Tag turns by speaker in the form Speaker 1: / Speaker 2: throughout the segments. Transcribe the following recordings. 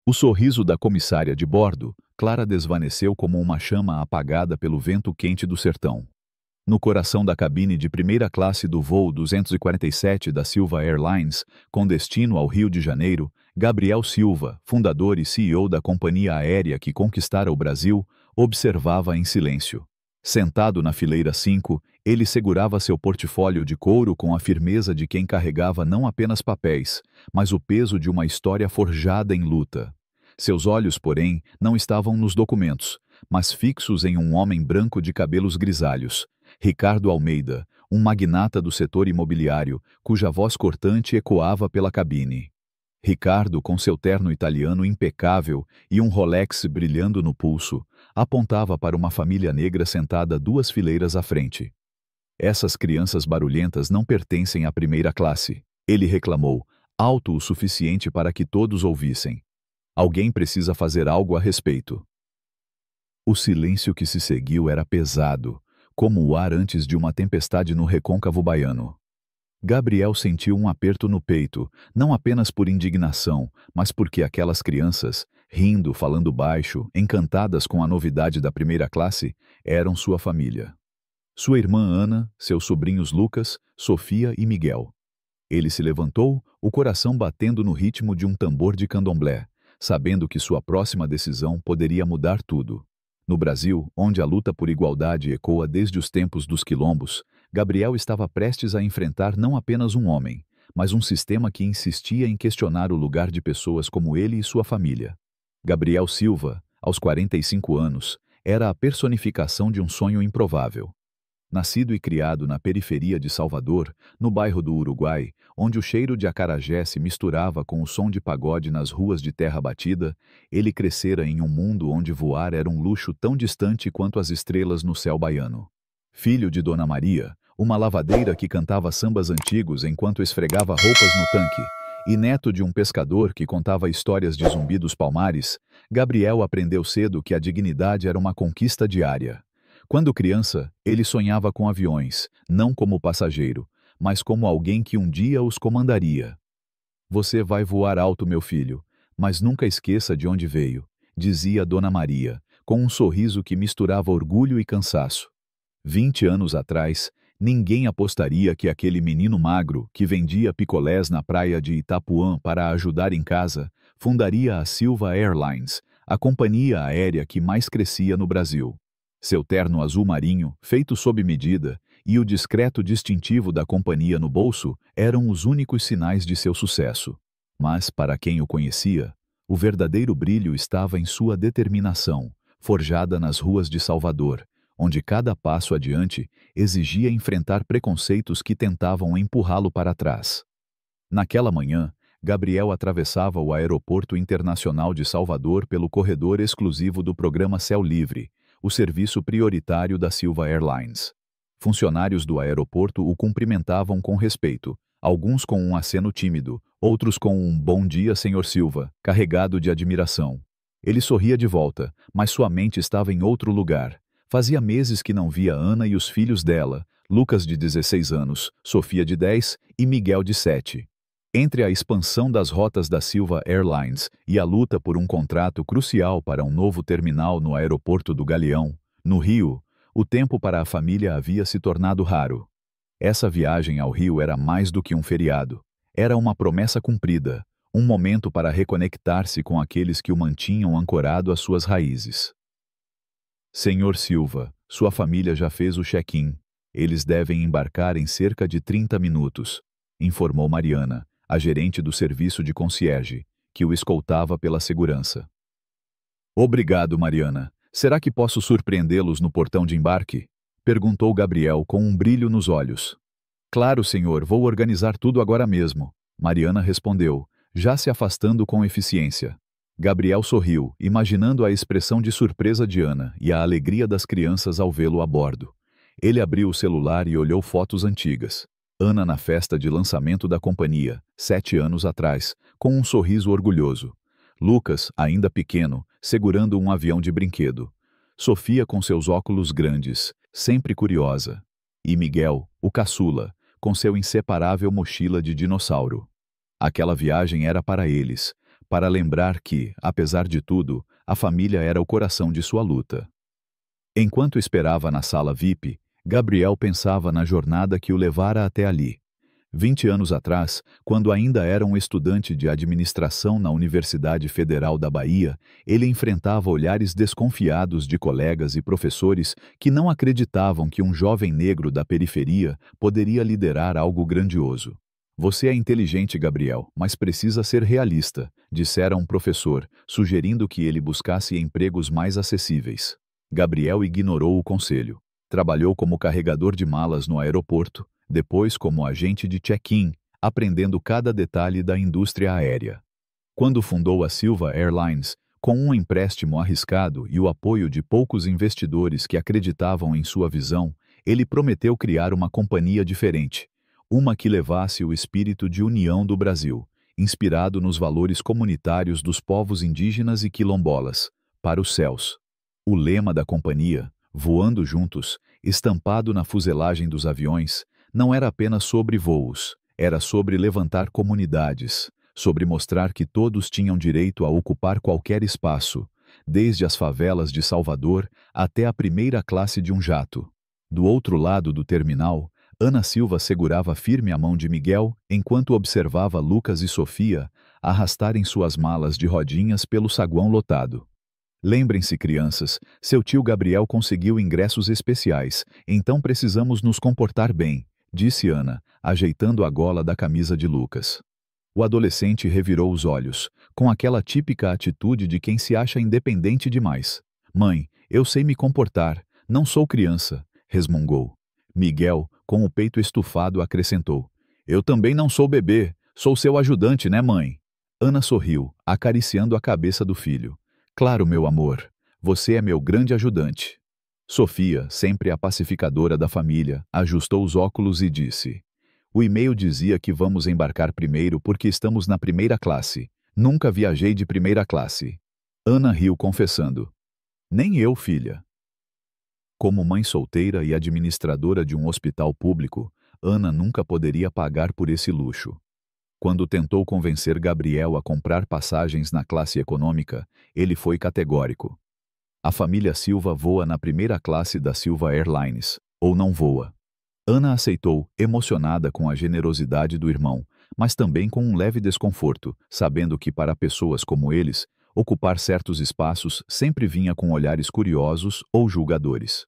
Speaker 1: O sorriso da comissária de bordo, Clara, desvaneceu como uma chama apagada pelo vento quente do sertão. No coração da cabine de primeira classe do voo 247 da Silva Airlines, com destino ao Rio de Janeiro, Gabriel Silva, fundador e CEO da companhia aérea que conquistara o Brasil, observava em silêncio. Sentado na fileira 5, ele segurava seu portfólio de couro com a firmeza de quem carregava não apenas papéis, mas o peso de uma história forjada em luta. Seus olhos, porém, não estavam nos documentos, mas fixos em um homem branco de cabelos grisalhos, Ricardo Almeida, um magnata do setor imobiliário, cuja voz cortante ecoava pela cabine. Ricardo, com seu terno italiano impecável e um Rolex brilhando no pulso, apontava para uma família negra sentada 2 fileiras à frente. Essas crianças barulhentas não pertencem à primeira classe, ele reclamou, alto o suficiente para que todos ouvissem. Alguém precisa fazer algo a respeito. O silêncio que se seguiu era pesado, como o ar antes de uma tempestade no recôncavo baiano. Gabriel sentiu um aperto no peito, não apenas por indignação, mas porque aquelas crianças, rindo, falando baixo, encantadas com a novidade da primeira classe, eram sua família. Sua irmã Ana, seus sobrinhos Lucas, Sofia e Miguel. Ele se levantou, o coração batendo no ritmo de um tambor de candomblé, sabendo que sua próxima decisão poderia mudar tudo. No Brasil, onde a luta por igualdade ecoa desde os tempos dos quilombos, Gabriel estava prestes a enfrentar não apenas um homem, mas um sistema que insistia em questionar o lugar de pessoas como ele e sua família. Gabriel Silva, aos 45 anos, era a personificação de um sonho improvável. Nascido e criado na periferia de Salvador, no bairro do Uruguai, onde o cheiro de acarajé se misturava com o som de pagode nas ruas de terra batida, ele crescera em um mundo onde voar era um luxo tão distante quanto as estrelas no céu baiano. Filho de Dona Maria, uma lavadeira que cantava sambas antigos enquanto esfregava roupas no tanque, e neto de um pescador que contava histórias de Zumbi dos Palmares, Gabriel aprendeu cedo que a dignidade era uma conquista diária. Quando criança, ele sonhava com aviões, não como passageiro, mas como alguém que um dia os comandaria. Você vai voar alto, meu filho, mas nunca esqueça de onde veio, dizia Dona Maria, com um sorriso que misturava orgulho e cansaço. 20 anos atrás, ninguém apostaria que aquele menino magro, que vendia picolés na praia de Itapuã para ajudar em casa, fundaria a Silva Airlines, a companhia aérea que mais crescia no Brasil. Seu terno azul marinho, feito sob medida, e o discreto distintivo da companhia no bolso eram os únicos sinais de seu sucesso. Mas, para quem o conhecia, o verdadeiro brilho estava em sua determinação, forjada nas ruas de Salvador, onde cada passo adiante exigia enfrentar preconceitos que tentavam empurrá-lo para trás. Naquela manhã, Gabriel atravessava o Aeroporto Internacional de Salvador pelo corredor exclusivo do programa Céu Livre, o serviço prioritário da Silva Airlines. Funcionários do aeroporto o cumprimentavam com respeito, alguns com um aceno tímido, outros com um "bom dia, Sr. Silva", carregado de admiração. Ele sorria de volta, mas sua mente estava em outro lugar. Fazia meses que não via Ana e os filhos dela, Lucas de 16 anos, Sofia de 10 e Miguel de 7. Entre a expansão das rotas da Silva Airlines e a luta por um contrato crucial para um novo terminal no aeroporto do Galeão, no Rio, o tempo para a família havia se tornado raro. Essa viagem ao Rio era mais do que um feriado. Era uma promessa cumprida, um momento para reconectar-se com aqueles que o mantinham ancorado às suas raízes. Senhor Silva, sua família já fez o check-in. Eles devem embarcar em cerca de 30 minutos, informou Mariana, a gerente do serviço de concierge, que o escoltava pela segurança. Obrigado, Mariana. Será que posso surpreendê-los no portão de embarque? Perguntou Gabriel com um brilho nos olhos. Claro, senhor, vou organizar tudo agora mesmo, Mariana respondeu, já se afastando com eficiência. Gabriel sorriu, imaginando a expressão de surpresa de Ana e a alegria das crianças ao vê-lo a bordo. Ele abriu o celular e olhou fotos antigas. Ana na festa de lançamento da companhia, 7 anos atrás, com um sorriso orgulhoso. Lucas, ainda pequeno, segurando um avião de brinquedo. Sofia com seus óculos grandes, sempre curiosa. E Miguel, o caçula, com seu inseparável mochila de dinossauro. Aquela viagem era para eles, para lembrar que, apesar de tudo, a família era o coração de sua luta. Enquanto esperava na sala VIP, Gabriel pensava na jornada que o levara até ali. 20 anos atrás, quando ainda era um estudante de administração na Universidade Federal da Bahia, ele enfrentava olhares desconfiados de colegas e professores que não acreditavam que um jovem negro da periferia poderia liderar algo grandioso. Você é inteligente, Gabriel, mas precisa ser realista, dissera um professor, sugerindo que ele buscasse empregos mais acessíveis. Gabriel ignorou o conselho. Trabalhou como carregador de malas no aeroporto, depois como agente de check-in, aprendendo cada detalhe da indústria aérea. Quando fundou a Silva Airlines, com um empréstimo arriscado e o apoio de poucos investidores que acreditavam em sua visão, ele prometeu criar uma companhia diferente, uma que levasse o espírito de união do Brasil, inspirado nos valores comunitários dos povos indígenas e quilombolas, para os céus. O lema da companhia, Voando Juntos, estampado na fuselagem dos aviões, não era apenas sobre voos, era sobre levantar comunidades, sobre mostrar que todos tinham direito a ocupar qualquer espaço, desde as favelas de Salvador até a primeira classe de um jato. Do outro lado do terminal, Ana Silva segurava firme a mão de Miguel enquanto observava Lucas e Sofia arrastarem suas malas de rodinhas pelo saguão lotado. Lembrem-se, crianças, seu tio Gabriel conseguiu ingressos especiais, então precisamos nos comportar bem, disse Ana, ajeitando a gola da camisa de Lucas. O adolescente revirou os olhos, com aquela típica atitude de quem se acha independente demais. Mãe, eu sei me comportar, não sou criança, resmungou. Miguel, com o peito estufado, acrescentou. Eu também não sou bebê, sou seu ajudante, né, mãe? Ana sorriu, acariciando a cabeça do filho. Claro, meu amor, você é meu grande ajudante. Sofia, sempre a pacificadora da família, ajustou os óculos e disse. O e-mail dizia que vamos embarcar primeiro porque estamos na primeira classe. Nunca viajei de primeira classe. Ana riu confessando. Nem eu, filha. Como mãe solteira e administradora de um hospital público, Ana nunca poderia pagar por esse luxo. Quando tentou convencer Gabriel a comprar passagens na classe econômica, ele foi categórico. A família Silva voa na primeira classe da Silva Airlines, ou não voa. Ana aceitou, emocionada com a generosidade do irmão, mas também com um leve desconforto, sabendo que para pessoas como eles, ocupar certos espaços sempre vinha com olhares curiosos ou julgadores.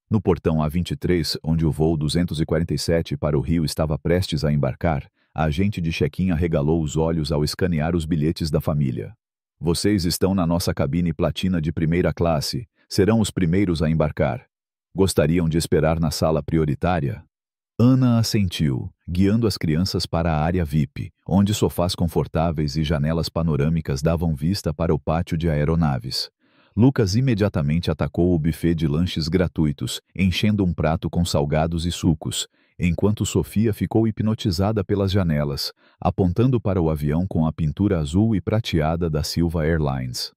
Speaker 1: No portão A23, onde o voo 247 para o Rio estava prestes a embarcar, a agente de check-in arregalou os olhos ao escanear os bilhetes da família. Vocês estão na nossa cabine platina de primeira classe, serão os primeiros a embarcar. Gostariam de esperar na sala prioritária? Ana assentiu, guiando as crianças para a área VIP, onde sofás confortáveis e janelas panorâmicas davam vista para o pátio de aeronaves. Lucas imediatamente atacou o buffet de lanches gratuitos, enchendo um prato com salgados e sucos, enquanto Sofia ficou hipnotizada pelas janelas, apontando para o avião com a pintura azul e prateada da Silva Airlines.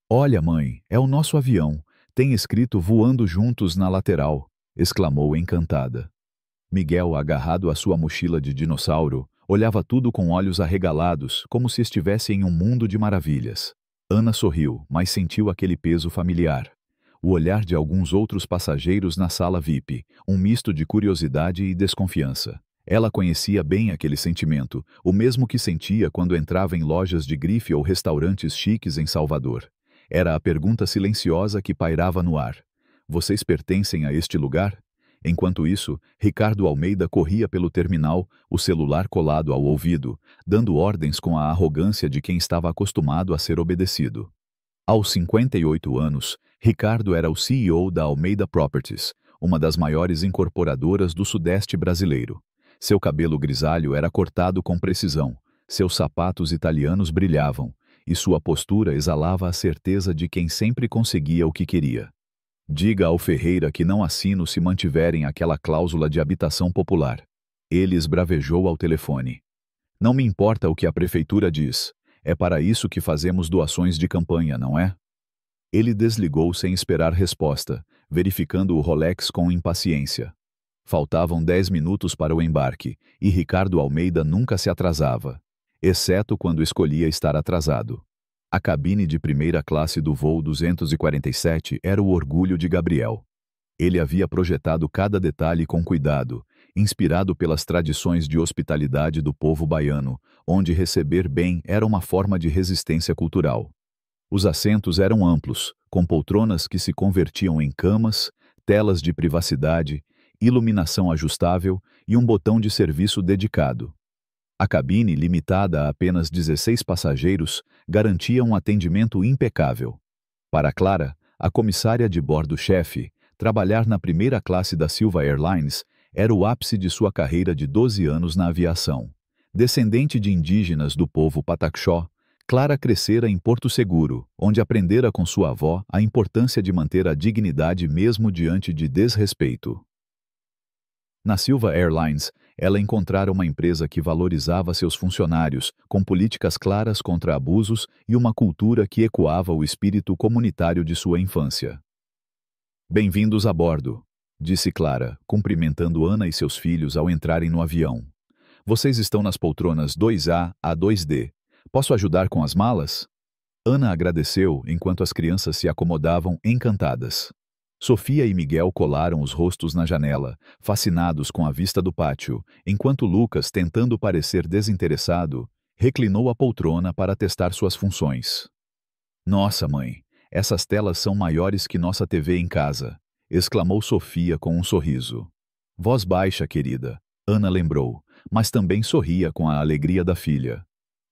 Speaker 1: Olha, mãe, é o nosso avião. Tem escrito Voando Juntos na lateral, exclamou encantada. Miguel, agarrado à sua mochila de dinossauro, olhava tudo com olhos arregalados, como se estivesse em um mundo de maravilhas. Ana sorriu, mas sentiu aquele peso familiar. O olhar de alguns outros passageiros na sala VIP, um misto de curiosidade e desconfiança. Ela conhecia bem aquele sentimento, o mesmo que sentia quando entrava em lojas de grife ou restaurantes chiques em Salvador. Era a pergunta silenciosa que pairava no ar. Vocês pertencem a este lugar? Enquanto isso, Ricardo Almeida corria pelo terminal, o celular colado ao ouvido, dando ordens com a arrogância de quem estava acostumado a ser obedecido. Aos 58 anos, Ricardo era o CEO da Almeida Properties, uma das maiores incorporadoras do Sudeste brasileiro. Seu cabelo grisalho era cortado com precisão, seus sapatos italianos brilhavam, e sua postura exalava a certeza de quem sempre conseguia o que queria. Diga ao Ferreira que não assino se mantiverem aquela cláusula de habitação popular. Ele esbravejou ao telefone. Não me importa o que a prefeitura diz. É para isso que fazemos doações de campanha, não é? Ele desligou sem esperar resposta, verificando o Rolex com impaciência. Faltavam 10 minutos para o embarque, e Ricardo Almeida nunca se atrasava. exceto quando escolhia estar atrasado. A cabine de primeira classe do voo 247 era o orgulho de Gabriel. Ele havia projetado cada detalhe com cuidado, inspirado pelas tradições de hospitalidade do povo baiano, onde receber bem era uma forma de resistência cultural. Os assentos eram amplos, com poltronas que se convertiam em camas, telas de privacidade, iluminação ajustável e um botão de serviço dedicado. A cabine, limitada a apenas 16 passageiros, garantia um atendimento impecável. Para Clara, a comissária de bordo-chefe, trabalhar na primeira classe da Silva Airlines era o ápice de sua carreira de 12 anos na aviação. Descendente de indígenas do povo Pataxó, Clara crescera em Porto Seguro, onde aprendera com sua avó a importância de manter a dignidade mesmo diante de desrespeito. Na Silva Airlines, ela encontrara uma empresa que valorizava seus funcionários, com políticas claras contra abusos e uma cultura que ecoava o espírito comunitário de sua infância. "Bem-vindos a bordo", disse Clara, cumprimentando Ana e seus filhos ao entrarem no avião. "Vocês estão nas poltronas 2A a 2D. Posso ajudar com as malas?" Ana agradeceu enquanto as crianças se acomodavam encantadas. Sofia e Miguel colaram os rostos na janela, fascinados com a vista do pátio, enquanto Lucas, tentando parecer desinteressado, reclinou a poltrona para testar suas funções. "Nossa, mãe, essas telas são maiores que nossa TV em casa", exclamou Sofia com um sorriso. "Voz baixa, querida", Ana lembrou, mas também sorria com a alegria da filha.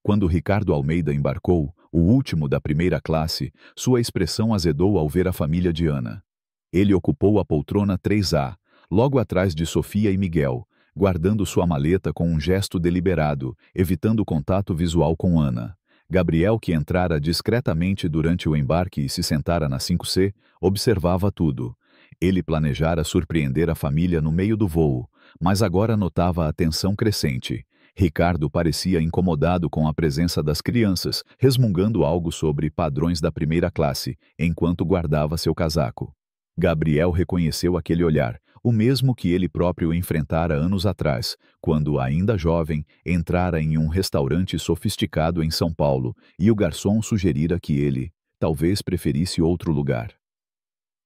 Speaker 1: Quando Ricardo Almeida embarcou, o último da primeira classe, sua expressão azedou ao ver a família de Ana. Ele ocupou a poltrona 3A, logo atrás de Sofia e Miguel, guardando sua maleta com um gesto deliberado, evitando contato visual com Ana. Gabriel, que entrara discretamente durante o embarque e se sentara na 5C, observava tudo. Ele planejara surpreender a família no meio do voo, mas agora notava a tensão crescente. Ricardo parecia incomodado com a presença das crianças, resmungando algo sobre padrões da primeira classe, enquanto guardava seu casaco. Gabriel reconheceu aquele olhar, o mesmo que ele próprio enfrentara anos atrás, quando, ainda jovem, entrara em um restaurante sofisticado em São Paulo e o garçom sugerira que ele, talvez, preferisse outro lugar.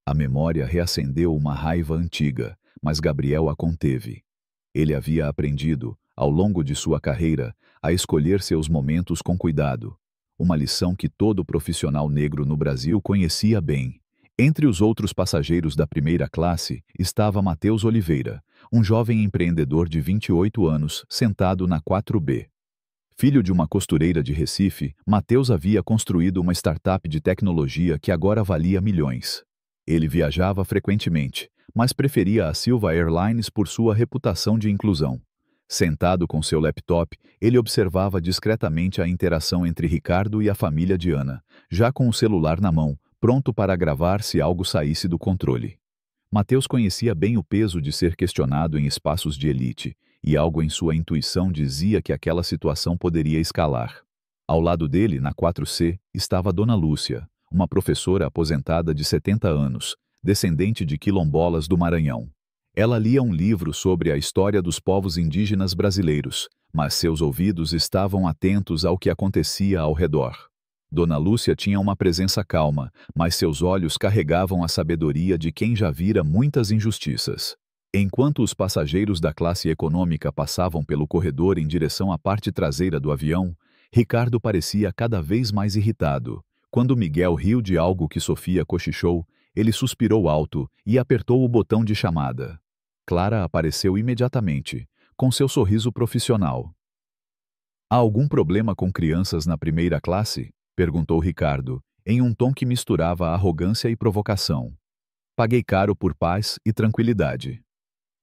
Speaker 1: A memória reacendeu uma raiva antiga, mas Gabriel a conteve. Ele havia aprendido, ao longo de sua carreira, a escolher seus momentos com cuidado. Uma lição que todo profissional negro no Brasil conhecia bem. Entre os outros passageiros da primeira classe estava Matheus Oliveira, um jovem empreendedor de 28 anos, sentado na 4B. Filho de uma costureira de Recife, Matheus havia construído uma startup de tecnologia que agora valia milhões. Ele viajava frequentemente, mas preferia a Silva Airlines por sua reputação de inclusão. Sentado com seu laptop, ele observava discretamente a interação entre Ricardo e a família de Ana, já com o celular na mão, pronto para gravar se algo saísse do controle. Matheus conhecia bem o peso de ser questionado em espaços de elite, e algo em sua intuição dizia que aquela situação poderia escalar. Ao lado dele, na 4C, estava Dona Lúcia, uma professora aposentada de 70 anos, descendente de quilombolas do Maranhão. Ela lia um livro sobre a história dos povos indígenas brasileiros, mas seus ouvidos estavam atentos ao que acontecia ao redor. Dona Lúcia tinha uma presença calma, mas seus olhos carregavam a sabedoria de quem já vira muitas injustiças. Enquanto os passageiros da classe econômica passavam pelo corredor em direção à parte traseira do avião, Ricardo parecia cada vez mais irritado. Quando Miguel riu de algo que Sofia cochichou, ele suspirou alto e apertou o botão de chamada. Clara apareceu imediatamente, com seu sorriso profissional. "Há algum problema com crianças na primeira classe?" perguntou Ricardo, em um tom que misturava arrogância e provocação. "Paguei caro por paz e tranquilidade."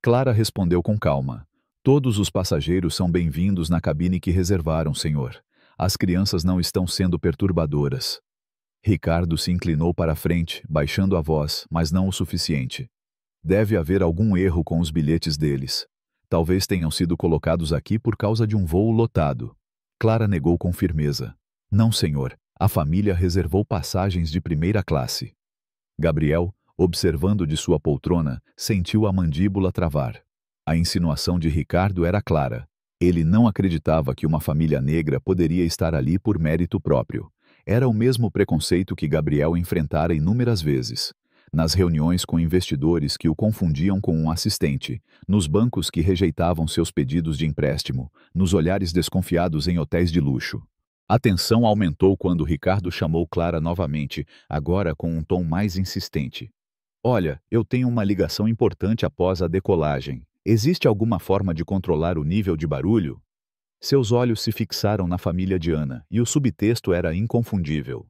Speaker 1: Clara respondeu com calma. "Todos os passageiros são bem-vindos na cabine que reservaram, senhor. As crianças não estão sendo perturbadoras." Ricardo se inclinou para a frente, baixando a voz, mas não o suficiente. "Deve haver algum erro com os bilhetes deles. Talvez tenham sido colocados aqui por causa de um voo lotado." Clara negou com firmeza. "Não, senhor. A família reservou passagens de primeira classe." Gabriel, observando de sua poltrona, sentiu a mandíbula travar. A insinuação de Ricardo era clara. Ele não acreditava que uma família negra poderia estar ali por mérito próprio. Era o mesmo preconceito que Gabriel enfrentara inúmeras vezes. Nas reuniões com investidores que o confundiam com um assistente, nos bancos que rejeitavam seus pedidos de empréstimo, nos olhares desconfiados em hotéis de luxo. A tensão aumentou quando Ricardo chamou Clara novamente, agora com um tom mais insistente. Olha, eu tenho uma ligação importante após a decolagem. Existe alguma forma de controlar o nível de barulho? Seus olhos se fixaram na família de Ana, e o subtexto era inconfundível.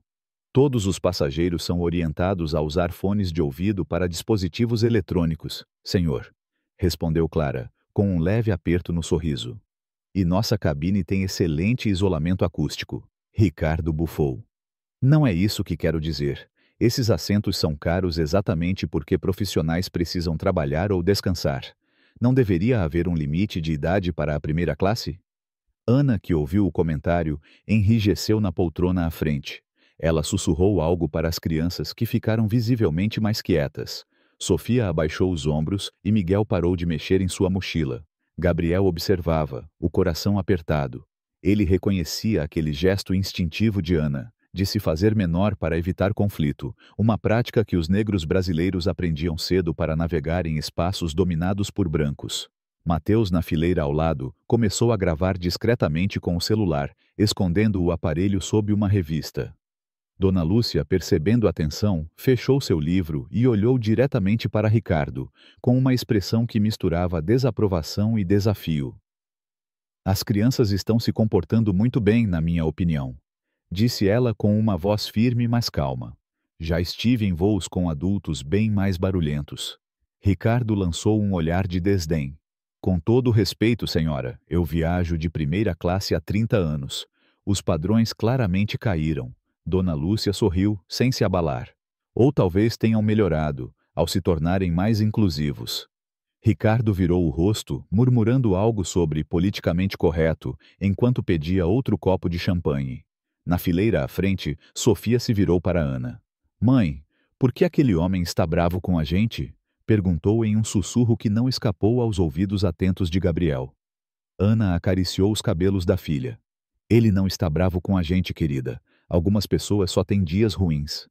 Speaker 1: Todos os passageiros são orientados a usar fones de ouvido para dispositivos eletrônicos, senhor, respondeu Clara, com um leve aperto no sorriso. E nossa cabine tem excelente isolamento acústico. Ricardo bufou. Não é isso que quero dizer. Esses assentos são caros exatamente porque profissionais precisam trabalhar ou descansar. Não deveria haver um limite de idade para a primeira classe? Ana, que ouviu o comentário, enrijeceu na poltrona à frente. Ela sussurrou algo para as crianças que ficaram visivelmente mais quietas. Sofia abaixou os ombros e Miguel parou de mexer em sua mochila. Gabriel observava, o coração apertado. Ele reconhecia aquele gesto instintivo de Ana, de se fazer menor para evitar conflito, uma prática que os negros brasileiros aprendiam cedo para navegar em espaços dominados por brancos. Mateus, na fileira ao lado, começou a gravar discretamente com o celular, escondendo o aparelho sob uma revista. Dona Lúcia, percebendo a tensão, fechou seu livro e olhou diretamente para Ricardo, com uma expressão que misturava desaprovação e desafio. As crianças estão se comportando muito bem, na minha opinião, disse ela com uma voz firme mas calma. Já estive em voos com adultos bem mais barulhentos. Ricardo lançou um olhar de desdém. Com todo o respeito, senhora, eu viajo de primeira classe há 30 anos. Os padrões claramente caíram. Dona Lúcia sorriu, sem se abalar. Ou talvez tenham melhorado, ao se tornarem mais inclusivos. Ricardo virou o rosto, murmurando algo sobre politicamente correto, enquanto pedia outro copo de champanhe. Na fileira à frente, Sofia se virou para Ana. Mãe, por que aquele homem está bravo com a gente? Perguntou em um sussurro que não escapou aos ouvidos atentos de Gabriel. Ana acariciou os cabelos da filha. Ele não está bravo com a gente, querida. Algumas pessoas só têm dias ruins.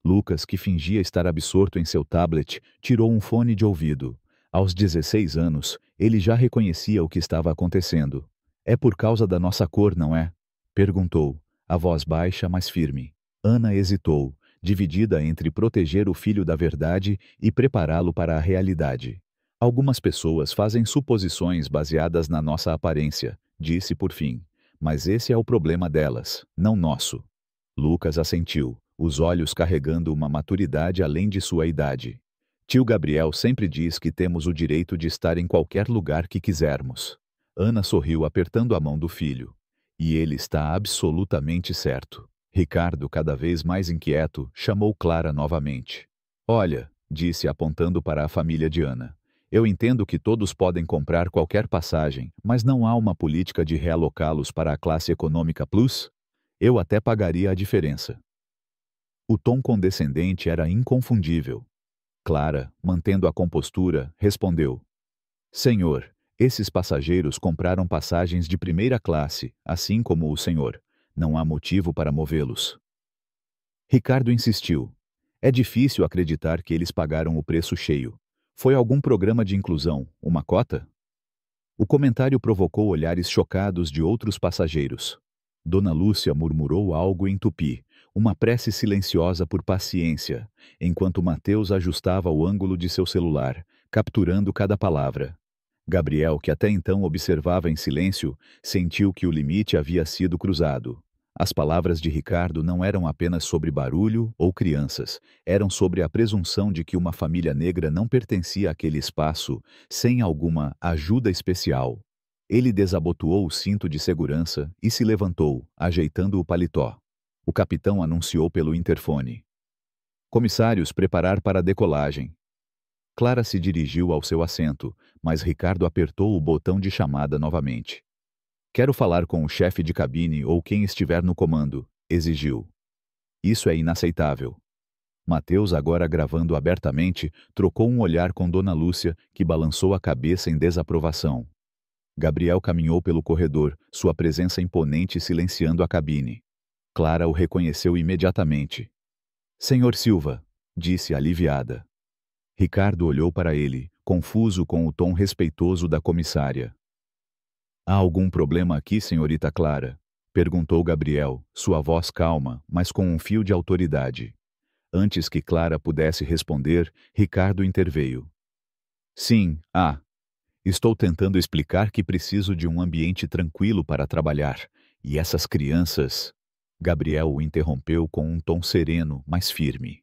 Speaker 1: Lucas, que fingia estar absorto em seu tablet, tirou um fone de ouvido. Aos 16 anos, ele já reconhecia o que estava acontecendo. É por causa da nossa cor, não é? Perguntou, a voz baixa, mas firme. Ana hesitou, dividida entre proteger o filho da verdade e prepará-lo para a realidade. Algumas pessoas fazem suposições baseadas na nossa aparência, disse por fim. Mas esse é o problema delas, não nosso. Lucas assentiu, os olhos carregando uma maturidade além de sua idade. Tio Gabriel sempre diz que temos o direito de estar em qualquer lugar que quisermos. Ana sorriu apertando a mão do filho. E ele está absolutamente certo. Ricardo, cada vez mais inquieto, chamou Clara novamente. Olha, disse apontando para a família de Ana. Eu entendo que todos podem comprar qualquer passagem, mas não há uma política de realocá-los para a classe econômica plus? Eu até pagaria a diferença. O tom condescendente era inconfundível. Clara, mantendo a compostura, respondeu. Senhor, esses passageiros compraram passagens de primeira classe, assim como o senhor. Não há motivo para movê-los. Ricardo insistiu. É difícil acreditar que eles pagaram o preço cheio. Foi algum programa de inclusão, uma cota? O comentário provocou olhares chocados de outros passageiros. Dona Lúcia murmurou algo em tupi, uma prece silenciosa por paciência, enquanto Mateus ajustava o ângulo de seu celular, capturando cada palavra. Gabriel, que até então observava em silêncio, sentiu que o limite havia sido cruzado. As palavras de Ricardo não eram apenas sobre barulho ou crianças, eram sobre a presunção de que uma família negra não pertencia àquele espaço sem alguma ajuda especial. Ele desabotoou o cinto de segurança e se levantou, ajeitando o paletó. O capitão anunciou pelo interfone. Comissários, preparar para a decolagem. Clara se dirigiu ao seu assento, mas Ricardo apertou o botão de chamada novamente. Quero falar com o chefe de cabine ou quem estiver no comando, exigiu. Isso é inaceitável. Mateus, agora gravando abertamente, trocou um olhar com Dona Lúcia, que balançou a cabeça em desaprovação. Gabriel caminhou pelo corredor, sua presença imponente silenciando a cabine. Clara o reconheceu imediatamente. Senhor Silva, disse aliviada. Ricardo olhou para ele, confuso com o tom respeitoso da comissária. Há algum problema aqui, senhorita Clara? Perguntou Gabriel, sua voz calma, mas com um fio de autoridade. Antes que Clara pudesse responder, Ricardo interveio. Sim, estou tentando explicar que preciso de um ambiente tranquilo para trabalhar. E essas crianças... Gabriel o interrompeu com um tom sereno, mas firme.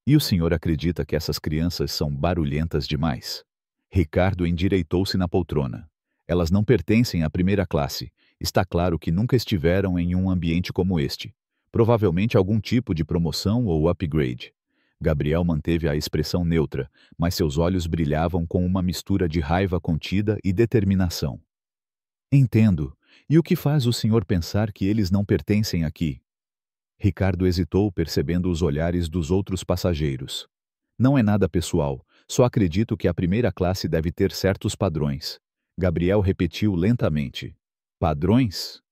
Speaker 1: E o senhor acredita que essas crianças são barulhentas demais? Ricardo endireitou-se na poltrona. Elas não pertencem à primeira classe. Está claro que nunca estiveram em um ambiente como este. Provavelmente algum tipo de promoção ou upgrade. Gabriel manteve a expressão neutra, mas seus olhos brilhavam com uma mistura de raiva contida e determinação. Entendo. E o que faz o senhor pensar que eles não pertencem aqui? Ricardo hesitou, percebendo os olhares dos outros passageiros. Não é nada pessoal, só acredito que a primeira classe deve ter certos padrões. Gabriel repetiu lentamente. Padrões?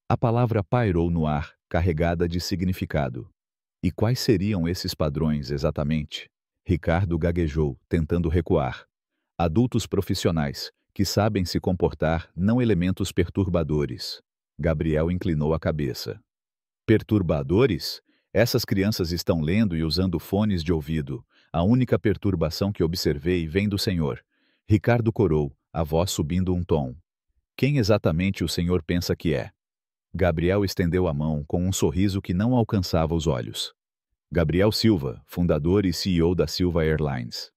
Speaker 1: A palavra pairou no ar, carregada de significado. E quais seriam esses padrões, exatamente? Ricardo gaguejou, tentando recuar. Adultos profissionais, que sabem se comportar, não elementos perturbadores. Gabriel inclinou a cabeça. Perturbadores? Essas crianças estão lendo e usando fones de ouvido. A única perturbação que observei vem do senhor. Ricardo corou, a voz subindo um tom. Quem exatamente o senhor pensa que é? Gabriel estendeu a mão com um sorriso que não alcançava os olhos. Gabriel Silva, fundador e CEO da Silva Airlines.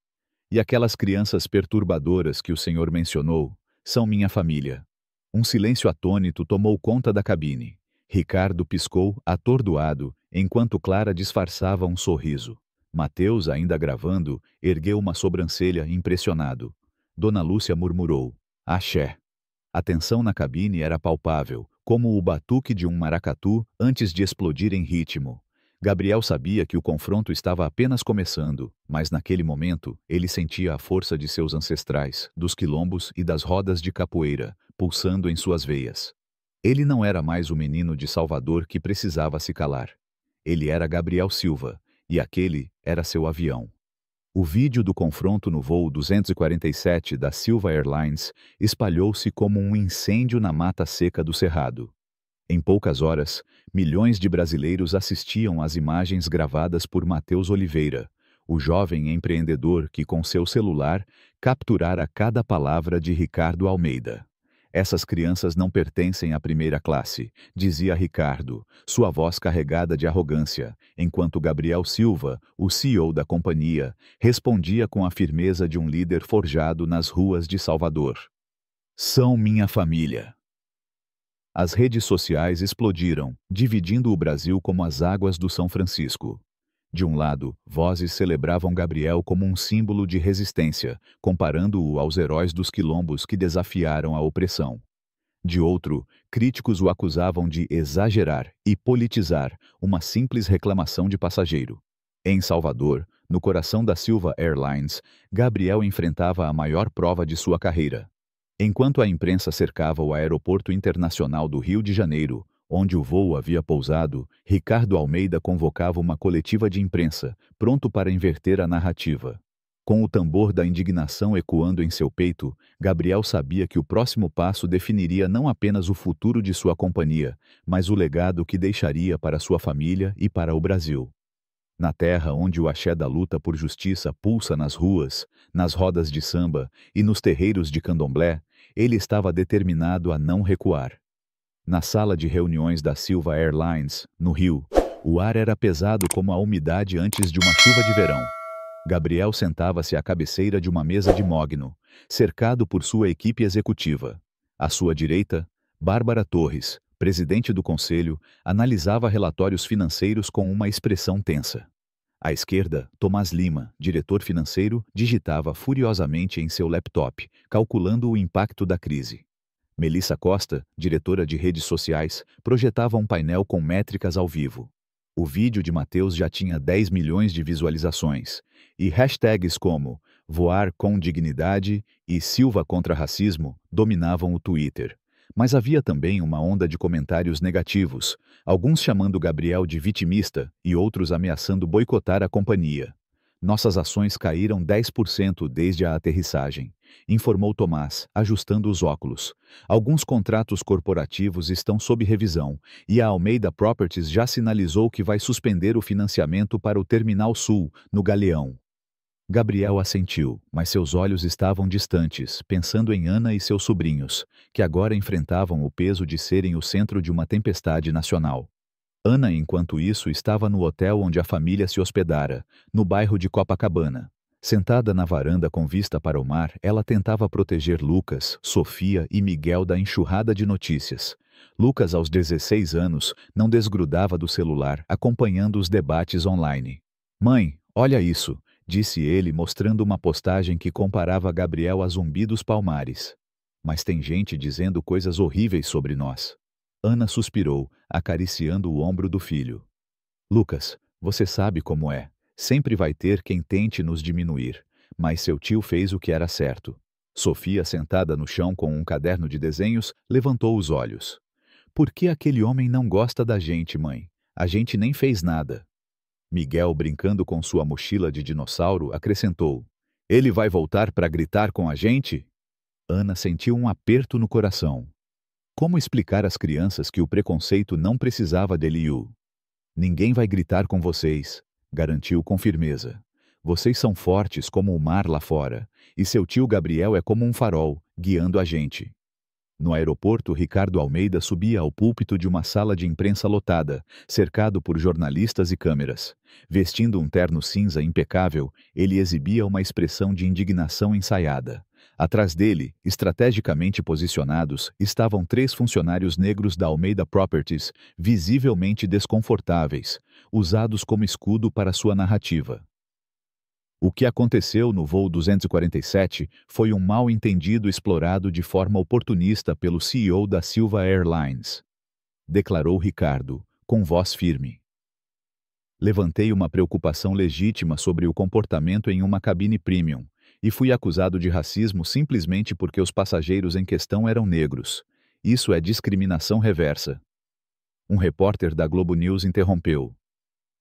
Speaker 1: E aquelas crianças perturbadoras que o senhor mencionou são minha família. Um silêncio atônito tomou conta da cabine. Ricardo piscou, atordoado, enquanto Clara disfarçava um sorriso. Mateus, ainda gravando, ergueu uma sobrancelha impressionado. Dona Lúcia murmurou. Axé. A tensão na cabine era palpável, como o batuque de um maracatu antes de explodir em ritmo. Gabriel sabia que o confronto estava apenas começando, mas naquele momento ele sentia a força de seus ancestrais, dos quilombos e das rodas de capoeira, pulsando em suas veias. Ele não era mais o menino de Salvador que precisava se calar. Ele era Gabriel Silva, e aquele era seu avião. O vídeo do confronto no voo 247 da Silva Airlines espalhou-se como um incêndio na mata seca do Cerrado. Em poucas horas, milhões de brasileiros assistiam às imagens gravadas por Mateus Oliveira, o jovem empreendedor que, com seu celular, capturara cada palavra de Ricardo Almeida. Essas crianças não pertencem à primeira classe, dizia Ricardo, sua voz carregada de arrogância, enquanto Gabriel Silva, o CEO da companhia, respondia com a firmeza de um líder forjado nas ruas de Salvador. São minha família. As redes sociais explodiram, dividindo o Brasil como as águas do São Francisco. De um lado, vozes celebravam Gabriel como um símbolo de resistência, comparando-o aos heróis dos quilombos que desafiaram a opressão. De outro, críticos o acusavam de exagerar e politizar uma simples reclamação de passageiro. Em Salvador, no coração da Silva Airlines, Gabriel enfrentava a maior prova de sua carreira. Enquanto a imprensa cercava o aeroporto internacional do Rio de Janeiro, onde o voo havia pousado, Ricardo Almeida convocava uma coletiva de imprensa, pronto para inverter a narrativa. Com o tambor da indignação ecoando em seu peito, Gabriel sabia que o próximo passo definiria não apenas o futuro de sua companhia, mas o legado que deixaria para sua família e para o Brasil. Na terra onde o axé da luta por justiça pulsa nas ruas, nas rodas de samba e nos terreiros de candomblé, ele estava determinado a não recuar. Na sala de reuniões da Silva Airlines, no Rio, o ar era pesado como a umidade antes de uma chuva de verão. Gabriel sentava-se à cabeceira de uma mesa de mogno, cercado por sua equipe executiva. À sua direita, Bárbara Torres, presidente do conselho, analisava relatórios financeiros com uma expressão tensa. À esquerda, Tomás Lima, diretor financeiro, digitava furiosamente em seu laptop, calculando o impacto da crise. Melissa Costa, diretora de redes sociais, projetava um painel com métricas ao vivo. O vídeo de Mateus já tinha 10 milhões de visualizações, e hashtags como voar com dignidade e Silva contra racismo dominavam o Twitter. Mas havia também uma onda de comentários negativos, alguns chamando Gabriel de vitimista e outros ameaçando boicotar a companhia. Nossas ações caíram 10% desde a aterrissagem, informou Tomás, ajustando os óculos. Alguns contratos corporativos estão sob revisão, e a Almeida Properties já sinalizou que vai suspender o financiamento para o Terminal Sul, no Galeão. Gabriel assentiu, mas seus olhos estavam distantes, pensando em Ana e seus sobrinhos, que agora enfrentavam o peso de serem o centro de uma tempestade nacional. Ana, enquanto isso, estava no hotel onde a família se hospedara, no bairro de Copacabana. Sentada na varanda com vista para o mar, ela tentava proteger Lucas, Sofia e Miguel da enxurrada de notícias. Lucas, aos 16 anos, não desgrudava do celular, acompanhando os debates online. "Mãe, olha isso", disse ele, mostrando uma postagem que comparava Gabriel a Zumbi dos Palmares. "Mas tem gente dizendo coisas horríveis sobre nós." Ana suspirou, acariciando o ombro do filho. "Lucas, você sabe como é. Sempre vai ter quem tente nos diminuir. Mas seu tio fez o que era certo." Sofia, sentada no chão com um caderno de desenhos, levantou os olhos. "Por que aquele homem não gosta da gente, mãe? A gente nem fez nada." Miguel, brincando com sua mochila de dinossauro, acrescentou: "Ele vai voltar para gritar com a gente?" Ana sentiu um aperto no coração. Como explicar às crianças que o preconceito não precisava de Liu? "Ninguém vai gritar com vocês", garantiu com firmeza. "Vocês são fortes como o mar lá fora, e seu tio Gabriel é como um farol, guiando a gente." No aeroporto, Ricardo Almeida subia ao púlpito de uma sala de imprensa lotada, cercado por jornalistas e câmeras. Vestindo um terno cinza impecável, ele exibia uma expressão de indignação ensaiada. Atrás dele, estrategicamente posicionados, estavam 3 funcionários negros da Almeida Properties, visivelmente desconfortáveis, usados como escudo para sua narrativa. O que aconteceu no voo 247 foi um mal-entendido explorado de forma oportunista pelo CEO da Silva Airlines, declarou Ricardo, com voz firme. "Levantei uma preocupação legítima sobre o comportamento em uma cabine premium, e fui acusado de racismo simplesmente porque os passageiros em questão eram negros. Isso é discriminação reversa." Um repórter da Globo News interrompeu.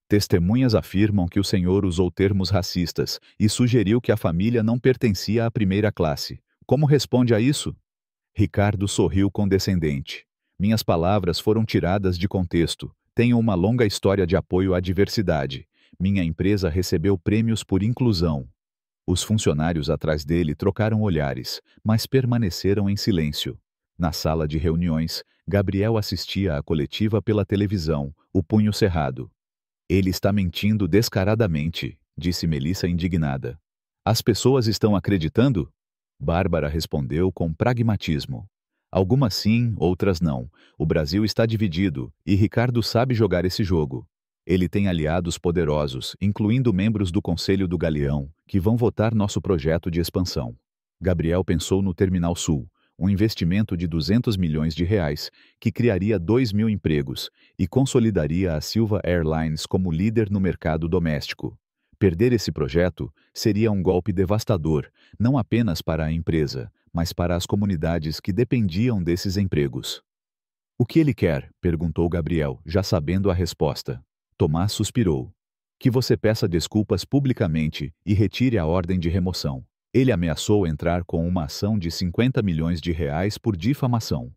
Speaker 1: "Testemunhas afirmam que o senhor usou termos racistas e sugeriu que a família não pertencia à primeira classe. Como responde a isso?" Ricardo sorriu condescendente. "Minhas palavras foram tiradas de contexto. Tenho uma longa história de apoio à diversidade. Minha empresa recebeu prêmios por inclusão." Os funcionários atrás dele trocaram olhares, mas permaneceram em silêncio. Na sala de reuniões, Gabriel assistia à coletiva pela televisão, o punho cerrado. "Ele está mentindo descaradamente", disse Melissa indignada. "As pessoas estão acreditando?" Bárbara respondeu com pragmatismo. "Algumas sim, outras não. O Brasil está dividido, e Ricardo sabe jogar esse jogo. Ele tem aliados poderosos, incluindo membros do Conselho do Galeão, que vão votar nosso projeto de expansão." Gabriel pensou no Terminal Sul, um investimento de 200 milhões de reais, que criaria 2.000 empregos e consolidaria a Silva Airlines como líder no mercado doméstico. Perder esse projeto seria um golpe devastador, não apenas para a empresa, mas para as comunidades que dependiam desses empregos. "O que ele quer?", perguntou Gabriel, já sabendo a resposta. Tomás suspirou. "Que você peça desculpas publicamente e retire a ordem de remoção." Ele ameaçou entrar com uma ação de 50 milhões de reais por difamação.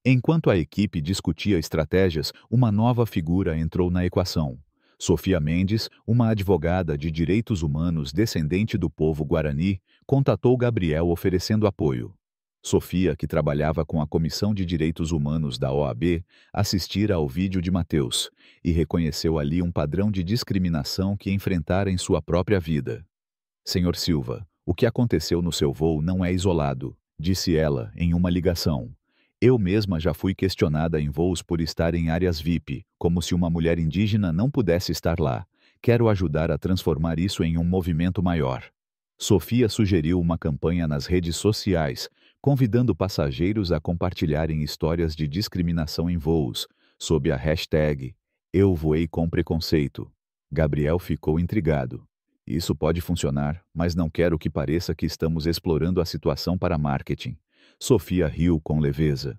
Speaker 1: Enquanto a equipe discutia estratégias, uma nova figura entrou na equação. Sofia Mendes, uma advogada de direitos humanos descendente do povo Guarani, contatou Gabriel oferecendo apoio. Sofia, que trabalhava com a Comissão de Direitos Humanos da OAB, assistira ao vídeo de Mateus e reconheceu ali um padrão de discriminação que enfrentara em sua própria vida. "Senhor Silva, o que aconteceu no seu voo não é isolado", disse ela em uma ligação. "Eu mesma já fui questionada em voos por estar em áreas VIP, como se uma mulher indígena não pudesse estar lá. Quero ajudar a transformar isso em um movimento maior." Sofia sugeriu uma campanha nas redes sociais, convidando passageiros a compartilharem histórias de discriminação em voos, sob a hashtag Eu voei com preconceito. Gabriel ficou intrigado. Isso pode funcionar, mas não quero que pareça que estamos explorando a situação para marketing. Sofia riu com leveza.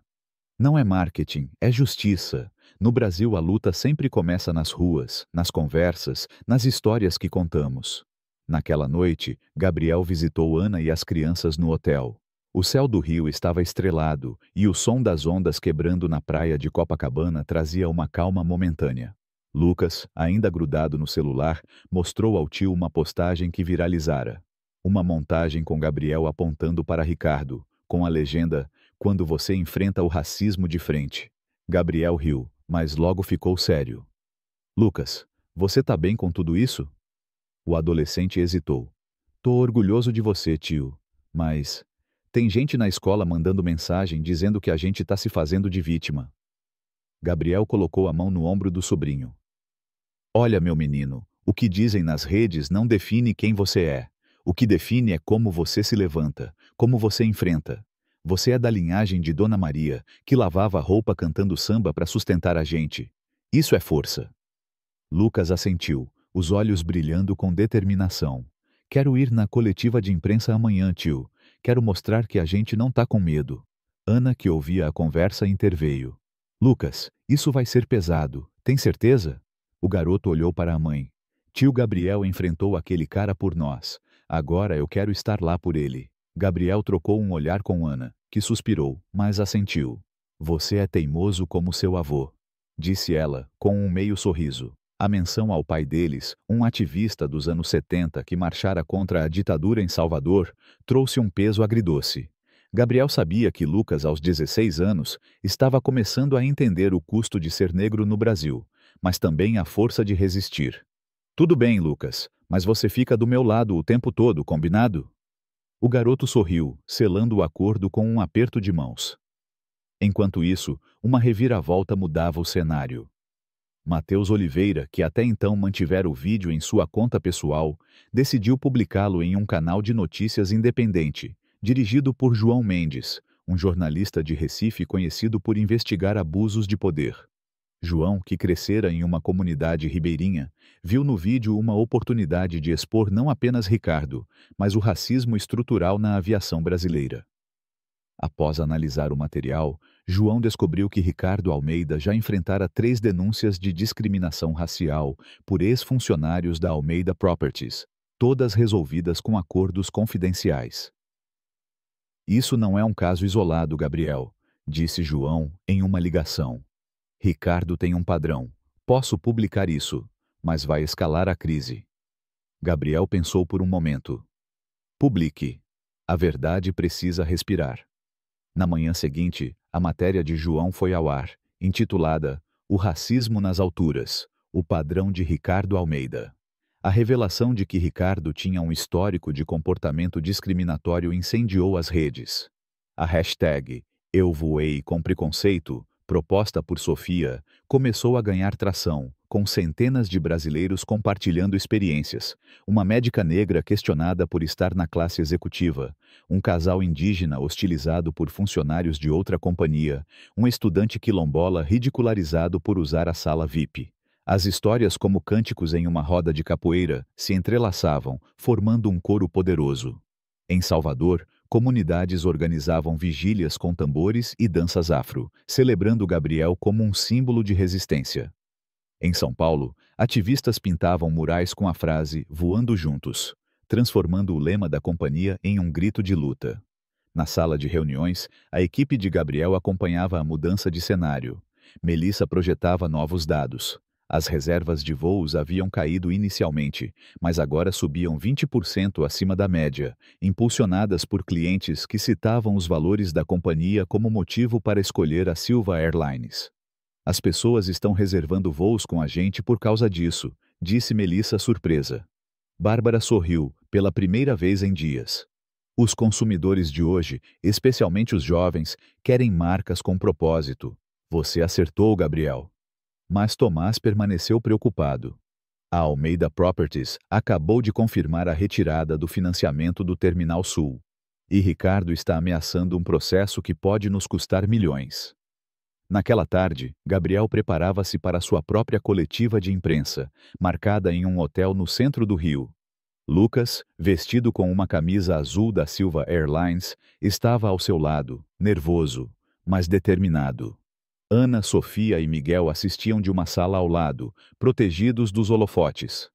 Speaker 1: Não é marketing, é justiça. No Brasil, a luta sempre começa nas ruas, nas conversas, nas histórias que contamos. Naquela noite, Gabriel visitou Ana e as crianças no hotel. O céu do rio estava estrelado e o som das ondas quebrando na praia de Copacabana trazia uma calma momentânea. Lucas, ainda grudado no celular, mostrou ao tio uma postagem que viralizara. Uma montagem com Gabriel apontando para Ricardo, com a legenda: "Quando você enfrenta o racismo de frente." Gabriel riu, mas logo ficou sério. "Lucas, você tá bem com tudo isso?" O adolescente hesitou. "Tô orgulhoso de você, tio. Mas tem gente na escola mandando mensagem dizendo que a gente tá se fazendo de vítima." Gabriel colocou a mão no ombro do sobrinho. "Olha, meu menino, o que dizem nas redes não define quem você é. O que define é como você se levanta, como você enfrenta. Você é da linhagem de Dona Maria, que lavava roupa cantando samba para sustentar a gente. Isso é força." Lucas assentiu, os olhos brilhando com determinação. "Quero ir na coletiva de imprensa amanhã, tio. Quero mostrar que a gente não tá com medo." Ana, que ouvia a conversa, interveio. "Lucas, isso vai ser pesado. Tem certeza?" O garoto olhou para a mãe. "Tio Gabriel enfrentou aquele cara por nós. Agora eu quero estar lá por ele." Gabriel trocou um olhar com Ana, que suspirou, mas assentiu. "Você é teimoso como seu avô," disse ela, com um meio sorriso. A menção ao pai deles, um ativista dos anos 70 que marchara contra a ditadura em Salvador, trouxe um peso agridoce. Gabriel sabia que Lucas, aos 16 anos, estava começando a entender o custo de ser negro no Brasil, mas também a força de resistir. "Tudo bem, Lucas, mas você fica do meu lado o tempo todo, combinado?" O garoto sorriu, selando o acordo com um aperto de mãos. Enquanto isso, uma reviravolta mudava o cenário. Matheus Oliveira, que até então mantivera o vídeo em sua conta pessoal, decidiu publicá-lo em um canal de notícias independente, dirigido por João Mendes, um jornalista de Recife conhecido por investigar abusos de poder. João, que crescera em uma comunidade ribeirinha, viu no vídeo uma oportunidade de expor não apenas Ricardo, mas o racismo estrutural na aviação brasileira. Após analisar o material, João descobriu que Ricardo Almeida já enfrentara 3 denúncias de discriminação racial por ex-funcionários da Almeida Properties, todas resolvidas com acordos confidenciais. "Isso não é um caso isolado, Gabriel", disse João em uma ligação. "Ricardo tem um padrão. Posso publicar isso, mas vai escalar a crise." Gabriel pensou por um momento. "Publique. A verdade precisa respirar." Na manhã seguinte, a matéria de João foi ao ar, intitulada "O Racismo nas Alturas, o padrão de Ricardo Almeida." A revelação de que Ricardo tinha um histórico de comportamento discriminatório incendiou as redes. A hashtag "Eu voei com preconceito", proposta por Sofia, começou a ganhar tração, com centenas de brasileiros compartilhando experiências. Uma médica negra questionada por estar na classe executiva, um casal indígena hostilizado por funcionários de outra companhia, um estudante quilombola ridicularizado por usar a sala VIP. As histórias, como cânticos em uma roda de capoeira, se entrelaçavam, formando um coro poderoso. Em Salvador, comunidades organizavam vigílias com tambores e danças afro, celebrando Gabriel como um símbolo de resistência. Em São Paulo, ativistas pintavam murais com a frase "Voando Juntos", transformando o lema da companhia em um grito de luta. Na sala de reuniões, a equipe de Gabriel acompanhava a mudança de cenário. Melissa projetava novos dados. As reservas de voos haviam caído inicialmente, mas agora subiam 20% acima da média, impulsionadas por clientes que citavam os valores da companhia como motivo para escolher a Silva Airlines. "As pessoas estão reservando voos com a gente por causa disso", disse Melissa surpresa. Bárbara sorriu, pela primeira vez em dias. "Os consumidores de hoje, especialmente os jovens, querem marcas com propósito." "Você acertou, Gabriel." Mas Tomás permaneceu preocupado. A Almeida Properties acabou de confirmar a retirada do financiamento do Terminal Sul. E Ricardo está ameaçando um processo que pode nos custar milhões. Naquela tarde, Gabriel preparava-se para sua própria coletiva de imprensa, marcada em um hotel no centro do Rio. Lucas, vestido com uma camisa azul da Silva Airlines, estava ao seu lado, nervoso, mas determinado. Ana, Sofia e Miguel assistiam de uma sala ao lado, protegidos dos holofotes.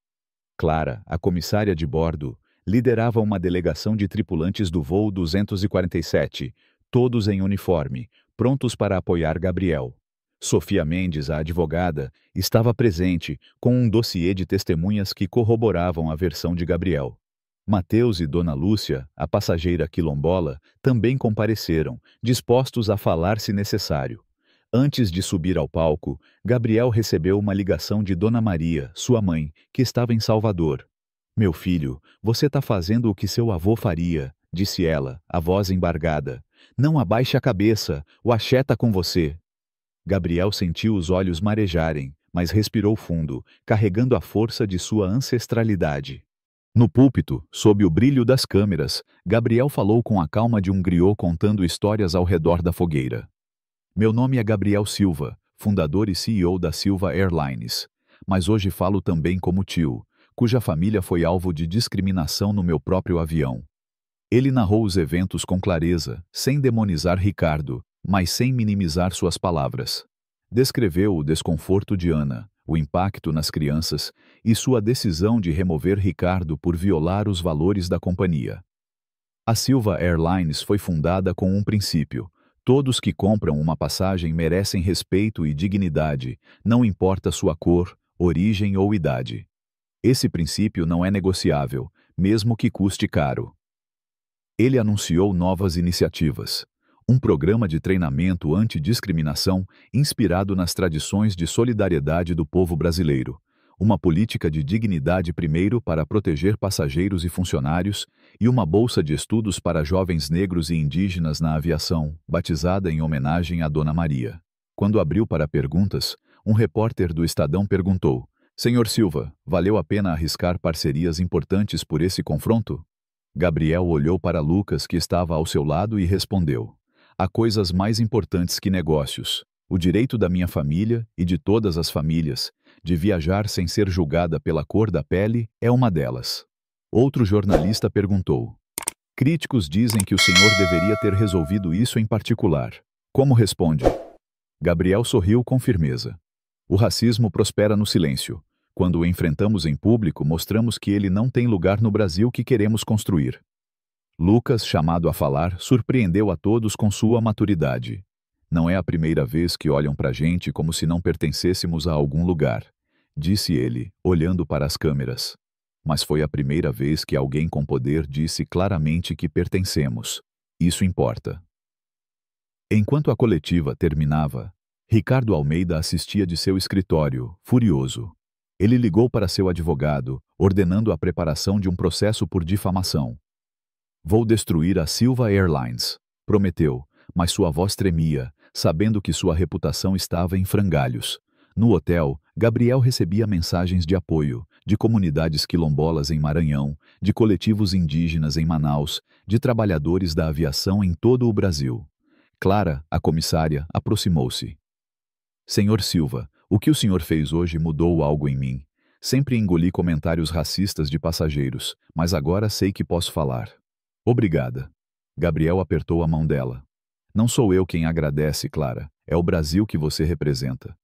Speaker 1: Clara, a comissária de bordo, liderava uma delegação de tripulantes do voo 247, todos em uniforme, prontos para apoiar Gabriel. Sofia Mendes, a advogada, estava presente, com um dossiê de testemunhas que corroboravam a versão de Gabriel. Mateus e Dona Lúcia, a passageira quilombola, também compareceram, dispostos a falar se necessário. Antes de subir ao palco, Gabriel recebeu uma ligação de Dona Maria, sua mãe, que estava em Salvador. "Meu filho, você está fazendo o que seu avô faria", disse ela, a voz embargada. "Não abaixe a cabeça, o axé está com você." Gabriel sentiu os olhos marejarem, mas respirou fundo, carregando a força de sua ancestralidade. No púlpito, sob o brilho das câmeras, Gabriel falou com a calma de um griot contando histórias ao redor da fogueira. "Meu nome é Gabriel Silva, fundador e CEO da Silva Airlines. Mas hoje falo também como tio, cuja família foi alvo de discriminação no meu próprio avião." Ele narrou os eventos com clareza, sem demonizar Ricardo, mas sem minimizar suas palavras. Descreveu o desconforto de Ana, o impacto nas crianças e sua decisão de remover Ricardo por violar os valores da companhia. A Silva Airlines foi fundada com um princípio: todos que compram uma passagem merecem respeito e dignidade, não importa sua cor, origem ou idade. Esse princípio não é negociável, mesmo que custe caro. Ele anunciou novas iniciativas. Um programa de treinamento antidiscriminação inspirado nas tradições de solidariedade do povo brasileiro. Uma política de dignidade primeiro para proteger passageiros e funcionários e uma bolsa de estudos para jovens negros e indígenas na aviação, batizada em homenagem a Dona Maria. Quando abriu para perguntas, um repórter do Estadão perguntou: "Senhor Silva, valeu a pena arriscar parcerias importantes por esse confronto?" Gabriel olhou para Lucas, que estava ao seu lado, e respondeu: "Há coisas mais importantes que negócios. O direito da minha família e de todas as famílias de viajar sem ser julgada pela cor da pele é uma delas." Outro jornalista perguntou: "Críticos dizem que o senhor deveria ter resolvido isso em particular. Como responde?" Gabriel sorriu com firmeza. "O racismo prospera no silêncio. Quando o enfrentamos em público, mostramos que ele não tem lugar no Brasil que queremos construir." Lucas, chamado a falar, surpreendeu a todos com sua maturidade. "Não é a primeira vez que olham pra gente como se não pertencêssemos a algum lugar", disse ele, olhando para as câmeras. "Mas foi a primeira vez que alguém com poder disse claramente que pertencemos. Isso importa." Enquanto a coletiva terminava, Ricardo Almeida assistia de seu escritório, furioso. Ele ligou para seu advogado, ordenando a preparação de um processo por difamação. "Vou destruir a Silva Airlines", prometeu, mas sua voz tremia, sabendo que sua reputação estava em frangalhos. No hotel, Gabriel recebia mensagens de apoio, de comunidades quilombolas em Maranhão, de coletivos indígenas em Manaus, de trabalhadores da aviação em todo o Brasil. Clara, a comissária, aproximou-se. "Senhor Silva, o que o senhor fez hoje mudou algo em mim. Sempre engoli comentários racistas de passageiros, mas agora sei que posso falar." "Obrigada." Gabriel apertou a mão dela. "Não sou eu quem agradece, Clara. É o Brasil que você representa."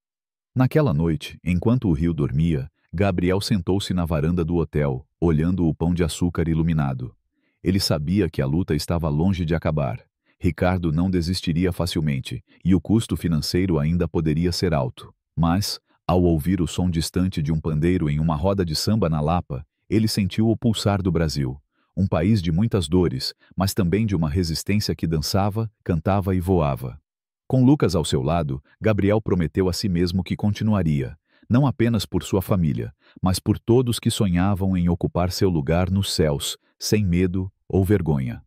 Speaker 1: Naquela noite, enquanto o Rio dormia, Gabriel sentou-se na varanda do hotel, olhando o pão de açúcar iluminado. Ele sabia que a luta estava longe de acabar. Ricardo não desistiria facilmente, e o custo financeiro ainda poderia ser alto. Mas, ao ouvir o som distante de um pandeiro em uma roda de samba na Lapa, ele sentiu o pulsar do Brasil. Um país de muitas dores, mas também de uma resistência que dançava, cantava e voava. Com Lucas ao seu lado, Gabriel prometeu a si mesmo que continuaria, não apenas por sua família, mas por todos que sonhavam em ocupar seu lugar nos céus, sem medo ou vergonha.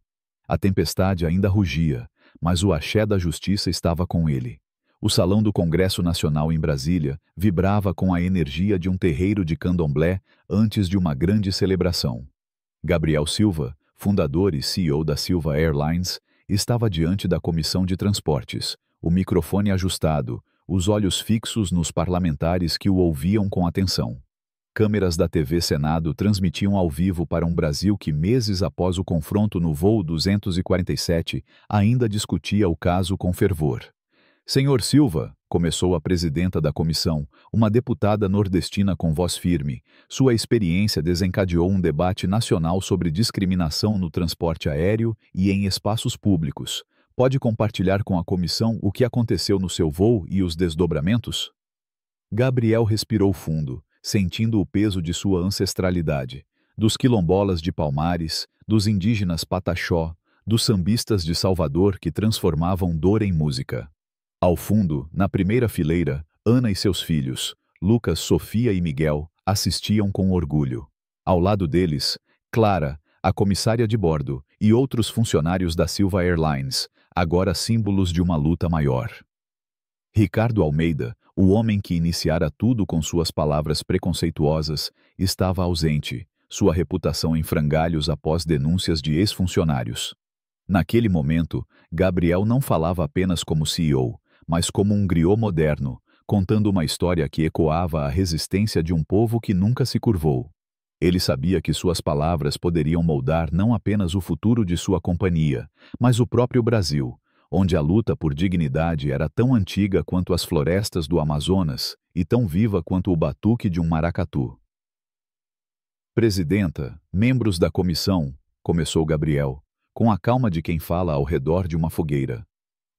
Speaker 1: A tempestade ainda rugia, mas o axé da justiça estava com ele. O salão do Congresso Nacional em Brasília vibrava com a energia de um terreiro de candomblé antes de uma grande celebração. Gabriel Silva, fundador e CEO da Silva Airlines, estava diante da Comissão de Transportes, o microfone ajustado, os olhos fixos nos parlamentares que o ouviam com atenção. Câmeras da TV Senado transmitiam ao vivo para um Brasil que, meses após o confronto no voo 247, ainda discutia o caso com fervor. Senhor Silva, começou a presidenta da comissão, uma deputada nordestina com voz firme, sua experiência desencadeou um debate nacional sobre discriminação no transporte aéreo e em espaços públicos. Pode compartilhar com a comissão o que aconteceu no seu voo e os desdobramentos? Gabriel respirou fundo, sentindo o peso de sua ancestralidade, dos quilombolas de Palmares, dos indígenas Pataxó, dos sambistas de Salvador que transformavam dor em música. Ao fundo, na primeira fileira, Ana e seus filhos, Lucas, Sofia e Miguel, assistiam com orgulho. Ao lado deles, Clara, a comissária de bordo, e outros funcionários da Silva Airlines, agora símbolos de uma luta maior. Ricardo Almeida, o homem que iniciara tudo com suas palavras preconceituosas, estava ausente, sua reputação em frangalhos após denúncias de ex-funcionários. Naquele momento, Gabriel não falava apenas como CEO, mas como um griot moderno, contando uma história que ecoava a resistência de um povo que nunca se curvou. Ele sabia que suas palavras poderiam moldar não apenas o futuro de sua companhia, mas o próprio Brasil, onde a luta por dignidade era tão antiga quanto as florestas do Amazonas e tão viva quanto o batuque de um maracatu. Presidenta, membros da comissão, começou Gabriel, com a calma de quem fala ao redor de uma fogueira.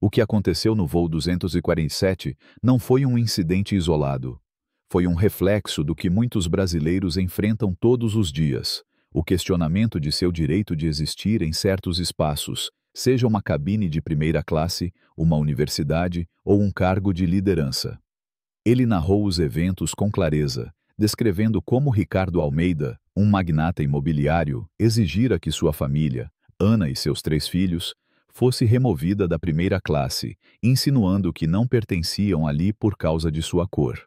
Speaker 1: O que aconteceu no voo 247 não foi um incidente isolado. Foi um reflexo do que muitos brasileiros enfrentam todos os dias, o questionamento de seu direito de existir em certos espaços, seja uma cabine de primeira classe, uma universidade ou um cargo de liderança. Ele narrou os eventos com clareza, descrevendo como Ricardo Almeida, um magnata imobiliário, exigira que sua família, Ana e seus 3 filhos, fosse removida da primeira classe, insinuando que não pertenciam ali por causa de sua cor.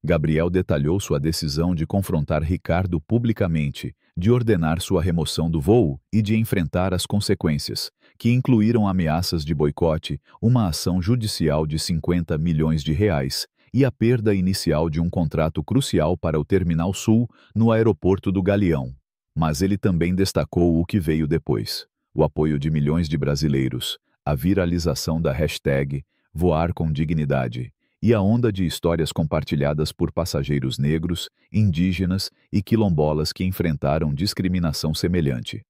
Speaker 1: Gabriel detalhou sua decisão de confrontar Ricardo publicamente, de ordenar sua remoção do voo e de enfrentar as consequências, que incluíram ameaças de boicote, uma ação judicial de 50 milhões de reais e a perda inicial de um contrato crucial para o Terminal Sul no aeroporto do Galeão. Mas ele também destacou o que veio depois: o apoio de milhões de brasileiros, a viralização da hashtag Voar com Dignidade e a onda de histórias compartilhadas por passageiros negros, indígenas e quilombolas que enfrentaram discriminação semelhante.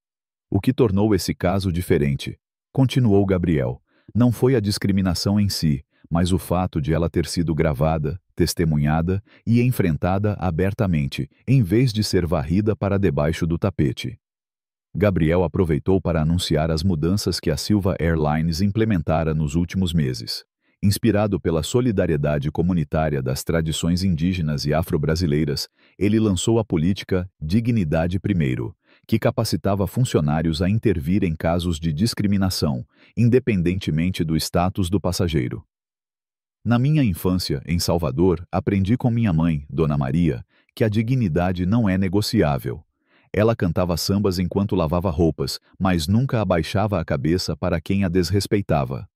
Speaker 1: O que tornou esse caso diferente, continuou Gabriel, não foi a discriminação em si, mas o fato de ela ter sido gravada, testemunhada e enfrentada abertamente, em vez de ser varrida para debaixo do tapete. Gabriel aproveitou para anunciar as mudanças que a Silva Airlines implementara nos últimos meses. Inspirado pela solidariedade comunitária das tradições indígenas e afro-brasileiras, ele lançou a política Dignidade Primeiro, que capacitava funcionários a intervir em casos de discriminação, independentemente do status do passageiro. Na minha infância, em Salvador, aprendi com minha mãe, Dona Maria, que a dignidade não é negociável. Ela cantava sambas enquanto lavava roupas, mas nunca abaixava a cabeça para quem a desrespeitava.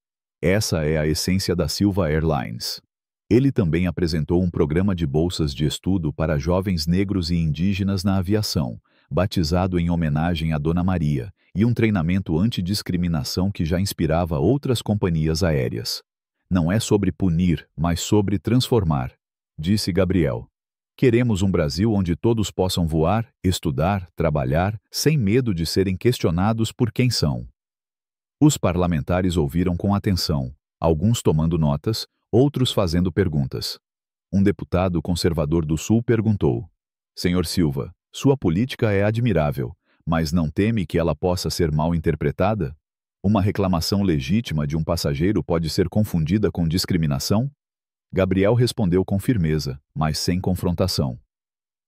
Speaker 1: Essa é a essência da Silva Airlines. Ele também apresentou um programa de bolsas de estudo para jovens negros e indígenas na aviação, batizado em homenagem a Dona Maria, e um treinamento antidiscriminação que já inspirava outras companhias aéreas. Não é sobre punir, mas sobre transformar, disse Gabriel. Queremos um Brasil onde todos possam voar, estudar, trabalhar, sem medo de serem questionados por quem são. Os parlamentares ouviram com atenção, alguns tomando notas, outros fazendo perguntas. Um deputado conservador do Sul perguntou: Senhor Silva, sua política é admirável, mas não teme que ela possa ser mal interpretada? Uma reclamação legítima de um passageiro pode ser confundida com discriminação? Gabriel respondeu com firmeza, mas sem confrontação.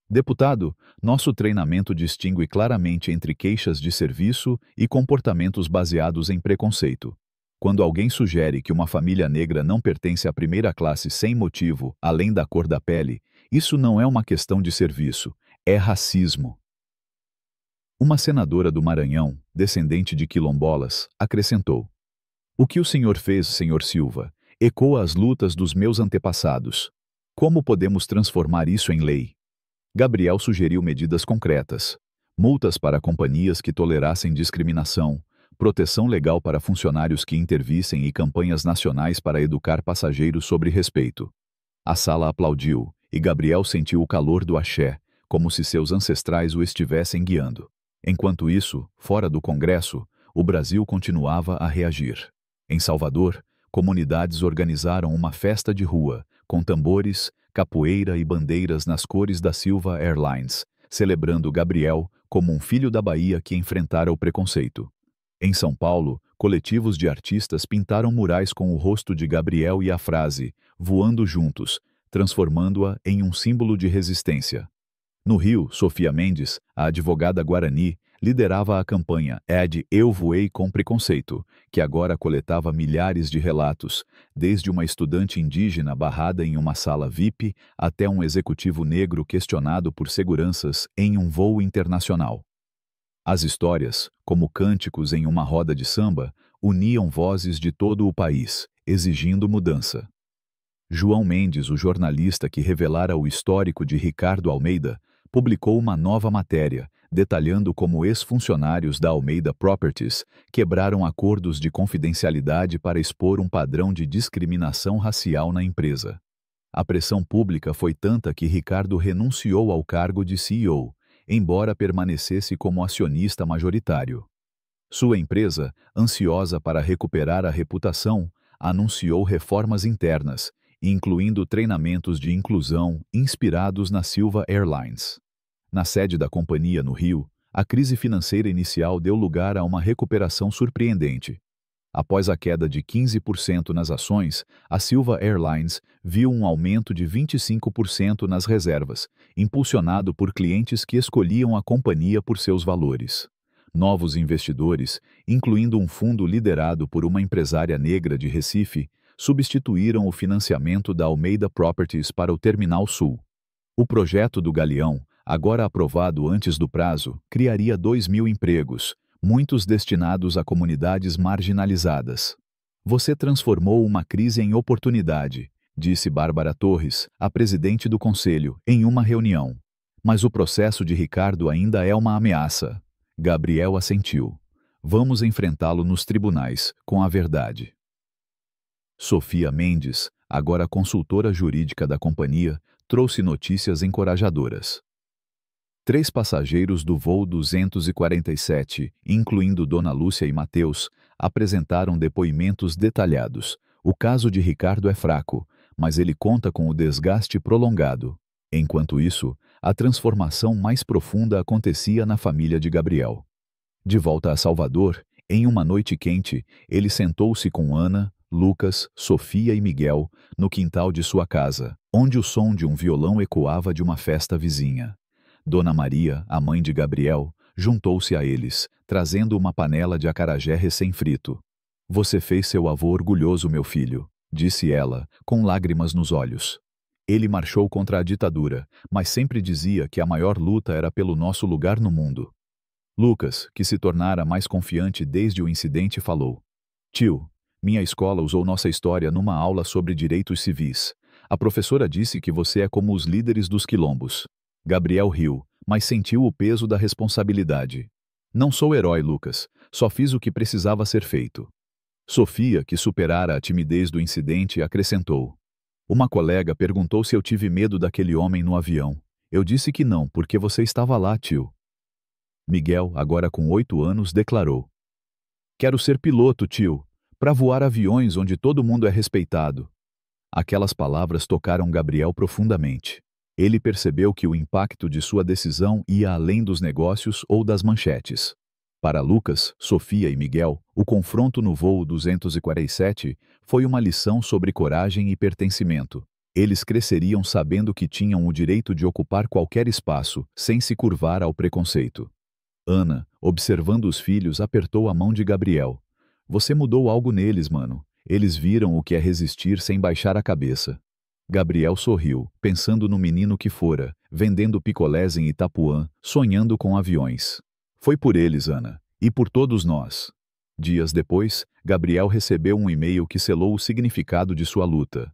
Speaker 1: Deputado, nosso treinamento distingue claramente entre queixas de serviço e comportamentos baseados em preconceito. Quando alguém sugere que uma família negra não pertence à primeira classe sem motivo, além da cor da pele, isso não é uma questão de serviço, é racismo. Uma senadora do Maranhão, descendente de quilombolas, acrescentou: O que o senhor fez, senhor Silva? Ecoa as lutas dos meus antepassados. Como podemos transformar isso em lei? Gabriel sugeriu medidas concretas: multas para companhias que tolerassem discriminação, proteção legal para funcionários que intervissem e campanhas nacionais para educar passageiros sobre respeito. A sala aplaudiu, e Gabriel sentiu o calor do axé, como se seus ancestrais o estivessem guiando. Enquanto isso, fora do Congresso, o Brasil continuava a reagir. Em Salvador, comunidades organizaram uma festa de rua, com tambores, capoeira e bandeiras nas cores da Silva Airlines, celebrando Gabriel como um filho da Bahia que enfrentara o preconceito. Em São Paulo, coletivos de artistas pintaram murais com o rosto de Gabriel e a frase "Voando juntos", transformando-a em um símbolo de resistência. No Rio, Sofia Mendes, a advogada guarani, liderava a campanha Eu Voei com Preconceito, que agora coletava milhares de relatos, desde uma estudante indígena barrada em uma sala VIP até um executivo negro questionado por seguranças em um voo internacional. As histórias, como cânticos em uma roda de samba, uniam vozes de todo o país, exigindo mudança. João Mendes, o jornalista que revelara o histórico de Ricardo Almeida, publicou uma nova matéria, detalhando como ex-funcionários da Almeida Properties quebraram acordos de confidencialidade para expor um padrão de discriminação racial na empresa. A pressão pública foi tanta que Ricardo renunciou ao cargo de CEO, embora permanecesse como acionista majoritário. Sua empresa, ansiosa para recuperar a reputação, anunciou reformas internas, incluindo treinamentos de inclusão inspirados na Silva Airlines. Na sede da companhia no Rio, a crise financeira inicial deu lugar a uma recuperação surpreendente. Após a queda de 15% nas ações, a Silva Airlines viu um aumento de 25% nas reservas, impulsionado por clientes que escolhiam a companhia por seus valores. Novos investidores, incluindo um fundo liderado por uma empresária negra de Recife, substituíram o financiamento da Almeida Properties para o Terminal Sul. O projeto do Galeão, agora aprovado antes do prazo, criaria 2.000 empregos, muitos destinados a comunidades marginalizadas. Você transformou uma crise em oportunidade, disse Bárbara Torres, a presidente do conselho, em uma reunião. Mas o processo de Ricardo ainda é uma ameaça. Gabriel assentiu. Vamos enfrentá-lo nos tribunais, com a verdade. Sofia Mendes, agora consultora jurídica da companhia, trouxe notícias encorajadoras. 3 passageiros do voo 247, incluindo Dona Lúcia e Mateus, apresentaram depoimentos detalhados. O caso de Ricardo é fraco, mas ele conta com o desgaste prolongado. Enquanto isso, a transformação mais profunda acontecia na família de Gabriel. De volta a Salvador, em uma noite quente, ele sentou-se com Ana, Lucas, Sofia e Miguel no quintal de sua casa, onde o som de um violão ecoava de uma festa vizinha. Dona Maria, a mãe de Gabriel, juntou-se a eles, trazendo uma panela de acarajé recém-frito. Você fez seu avô orgulhoso, meu filho, disse ela, com lágrimas nos olhos. Ele marchou contra a ditadura, mas sempre dizia que a maior luta era pelo nosso lugar no mundo. Lucas, que se tornara mais confiante desde o incidente, falou: Tio, minha escola usou nossa história numa aula sobre direitos civis. A professora disse que você é como os líderes dos quilombos. Gabriel riu, mas sentiu o peso da responsabilidade. Não sou herói, Lucas. Só fiz o que precisava ser feito. Sofia, que superara a timidez do incidente, acrescentou. Uma colega perguntou se eu tive medo daquele homem no avião. Eu disse que não, porque você estava lá, tio. Miguel, agora com 8 anos, declarou. Quero ser piloto, tio, para voar aviões onde todo mundo é respeitado. Aquelas palavras tocaram Gabriel profundamente. Ele percebeu que o impacto de sua decisão ia além dos negócios ou das manchetes. Para Lucas, Sofia e Miguel, o confronto no voo 247 foi uma lição sobre coragem e pertencimento. Eles cresceriam sabendo que tinham o direito de ocupar qualquer espaço, sem se curvar ao preconceito. Ana, observando os filhos, apertou a mão de Gabriel. Você mudou algo neles, mano. Eles viram o que é resistir sem baixar a cabeça. Gabriel sorriu, pensando no menino que fora, vendendo picolés em Itapuã, sonhando com aviões. Foi por eles, Ana, e por todos nós. Dias depois, Gabriel recebeu um e-mail que selou o significado de sua luta.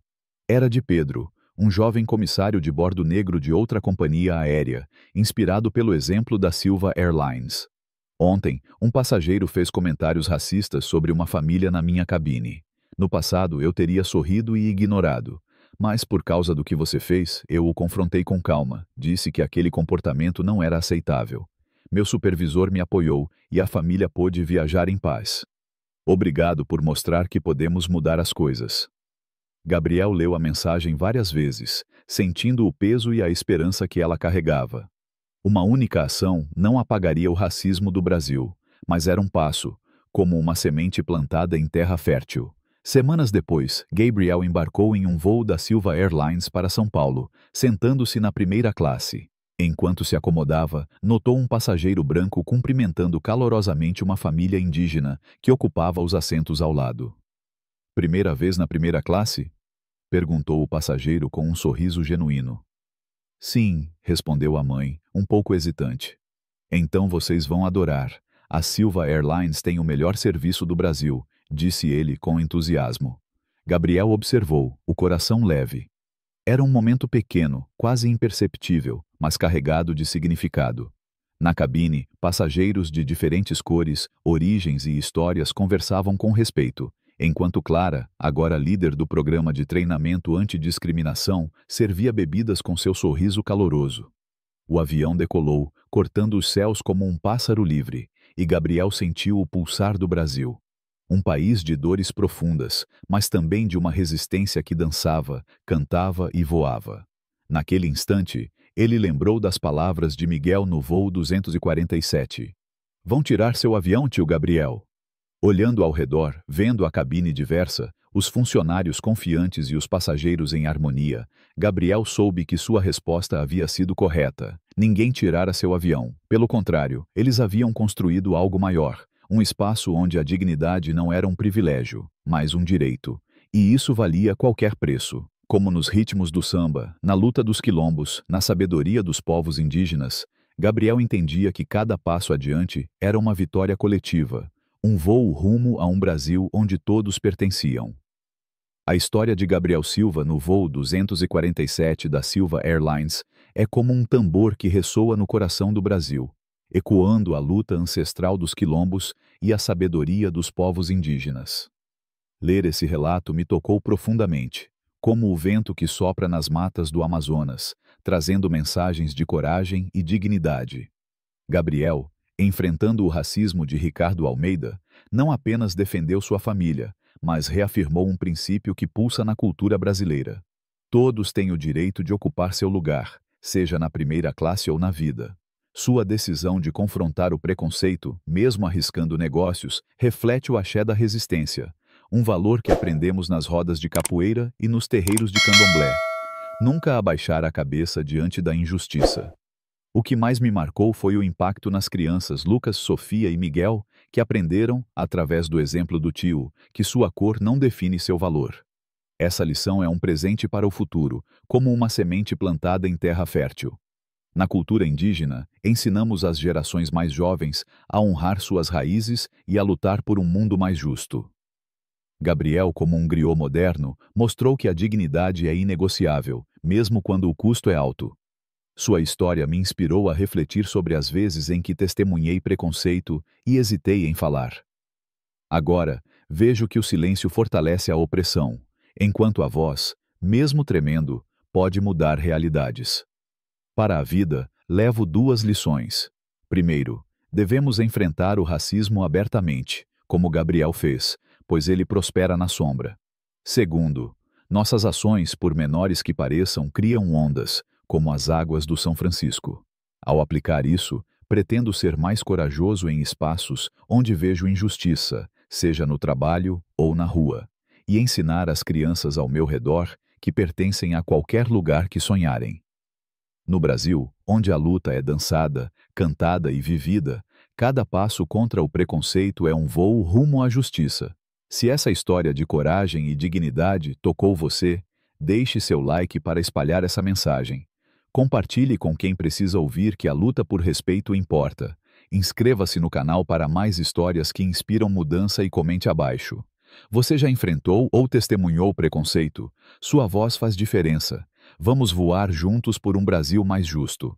Speaker 1: Era de Pedro, um jovem comissário de bordo negro de outra companhia aérea, inspirado pelo exemplo da Silva Airlines. Ontem, um passageiro fez comentários racistas sobre uma família na minha cabine. No passado, eu teria sorrido e ignorado. Mas por causa do que você fez, eu o confrontei com calma. Disse que aquele comportamento não era aceitável. Meu supervisor me apoiou e a família pôde viajar em paz. Obrigado por mostrar que podemos mudar as coisas. Gabriel leu a mensagem várias vezes, sentindo o peso e a esperança que ela carregava. Uma única ação não apagaria o racismo do Brasil, mas era um passo, como uma semente plantada em terra fértil. Semanas depois, Gabriel embarcou em um voo da Silva Airlines para São Paulo, sentando-se na primeira classe. Enquanto se acomodava, notou um passageiro branco cumprimentando calorosamente uma família indígena que ocupava os assentos ao lado. Primeira vez na primeira classe? Perguntou o passageiro com um sorriso genuíno. Sim, respondeu a mãe, um pouco hesitante. Então vocês vão adorar. A Silva Airlines tem o melhor serviço do Brasil, disse ele com entusiasmo. Gabriel observou, o coração leve. Era um momento pequeno, quase imperceptível, mas carregado de significado. Na cabine, passageiros de diferentes cores, origens e histórias conversavam com respeito, enquanto Clara, agora líder do programa de treinamento antidiscriminação, servia bebidas com seu sorriso caloroso. O avião decolou, cortando os céus como um pássaro livre, e Gabriel sentiu o pulsar do Brasil. Um país de dores profundas, mas também de uma resistência que dançava, cantava e voava. Naquele instante, ele lembrou das palavras de Miguel no voo 247. Vão tirar seu avião, tio Gabriel? Olhando ao redor, vendo a cabine diversa, os funcionários confiantes e os passageiros em harmonia, Gabriel soube que sua resposta havia sido correta. Ninguém tirara seu avião. Pelo contrário, eles haviam construído algo maior, um espaço onde a dignidade não era um privilégio, mas um direito. E isso valia qualquer preço. Como nos ritmos do samba, na luta dos quilombos, na sabedoria dos povos indígenas, Gabriel entendia que cada passo adiante era uma vitória coletiva, um voo rumo a um Brasil onde todos pertenciam. A história de Gabriel Silva no voo 247 da Silva Airlines é como um tambor que ressoa no coração do Brasil, ecoando a luta ancestral dos quilombos e a sabedoria dos povos indígenas. Ler esse relato me tocou profundamente, como o vento que sopra nas matas do Amazonas, trazendo mensagens de coragem e dignidade. Gabriel, enfrentando o racismo de Ricardo Almeida, não apenas defendeu sua família, mas reafirmou um princípio que pulsa na cultura brasileira. Todos têm o direito de ocupar seu lugar, seja na primeira classe ou na vida. Sua decisão de confrontar o preconceito, mesmo arriscando negócios, reflete o axé da resistência, um valor que aprendemos nas rodas de capoeira e nos terreiros de candomblé. Nunca abaixar a cabeça diante da injustiça. O que mais me marcou foi o impacto nas crianças Lucas, Sofia e Miguel, que aprenderam, através do exemplo do tio, que sua cor não define seu valor. Essa lição é um presente para o futuro, como uma semente plantada em terra fértil. Na cultura indígena, ensinamos às gerações mais jovens a honrar suas raízes e a lutar por um mundo mais justo. Gabriel, como um griot moderno, mostrou que a dignidade é inegociável, mesmo quando o custo é alto. Sua história me inspirou a refletir sobre as vezes em que testemunhei preconceito e hesitei em falar. Agora, vejo que o silêncio fortalece a opressão, enquanto a voz, mesmo tremendo, pode mudar realidades. Para a vida, levo duas lições. Primeiro, devemos enfrentar o racismo abertamente, como Gabriel fez, pois ele prospera na sombra. Segundo, nossas ações, por menores que pareçam, criam ondas, como as águas do São Francisco. Ao aplicar isso, pretendo ser mais corajoso em espaços onde vejo injustiça, seja no trabalho ou na rua, e ensinar às crianças ao meu redor que pertencem a qualquer lugar que sonharem. No Brasil, onde a luta é dançada, cantada e vivida, cada passo contra o preconceito é um voo rumo à justiça. Se essa história de coragem e dignidade tocou você, deixe seu like para espalhar essa mensagem. Compartilhe com quem precisa ouvir que a luta por respeito importa, Inscreva-se no canal para mais histórias que inspiram mudança e comente abaixo. Você já enfrentou ou testemunhou preconceito? Sua voz faz diferença. Vamos voar juntos por um Brasil mais justo.